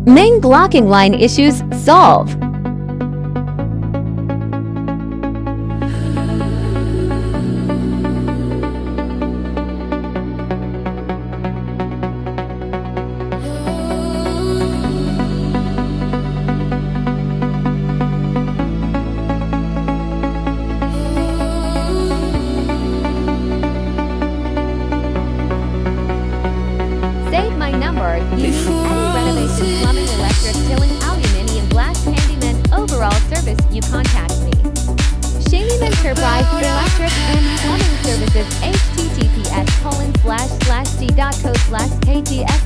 Main Glocking line issues solve. Save my number. You need any renovation, plumbing, electric, tilling, aluminium, glass, handyman, overall service, you contact me. Shaming Enterprise Electric and Plumbing Services https://t.co/ktx